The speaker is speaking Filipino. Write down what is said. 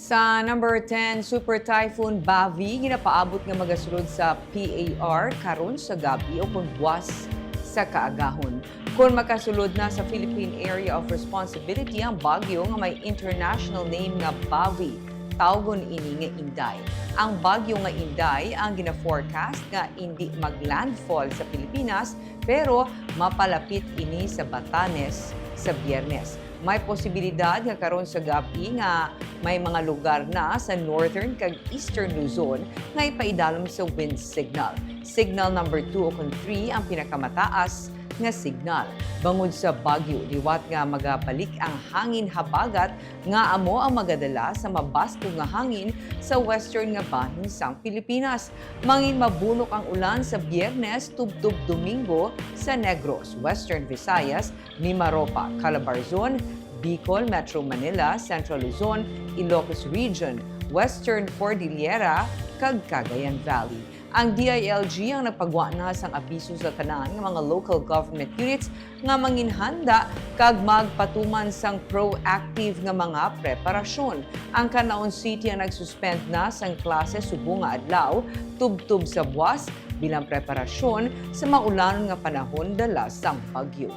Sa number 10, Super Typhoon Bavi, ginapaabot nga magasulod sa PAR karon sa gab-i ukon bwas sa kaagahon. Kung makasulod na sa Philippine Area of Responsibility ang bagyo nga may international name nga Bavi, tawgon ini nga Inday. Ang bagyo nga Inday ang gina-forecast nga hindi maglandfall sa Pilipinas pero mapalapit ini sa Batanes sa Biyernes. May posibilidad nga karon sa gabi nga may mga lugar na sa northern kag eastern Luzon nga ipaidalom sa wind signal. Signal number 2 o 3 ang pinakamataas nga signal. Bangod sa bagyo, liwat nga magabalik ang hangin habagat nga amo ang magadala sa mabasto nga hangin sa western nga bahin sang Pilipinas. Mangin mabunok ang ulan sa Biyernes tubtub Domingo sa Negros, Western Visayas, Mimaropa, Calabarzon, Bicol, Metro Manila, Central Luzon, Ilocos Region, Western Cordillera, kag Cagayan Valley. Ang DILG ang nagpagwa na sang abiso sa tanan ng mga local government units nga manginhanda kag magpatuman sang proactive nga mga preparasyon. Ang Canlaon City ang nagsuspend na sang klase subong nga adlaw tubtub sa bwas bilang preparasyon sa maulan nga panahon dala sang bagyo.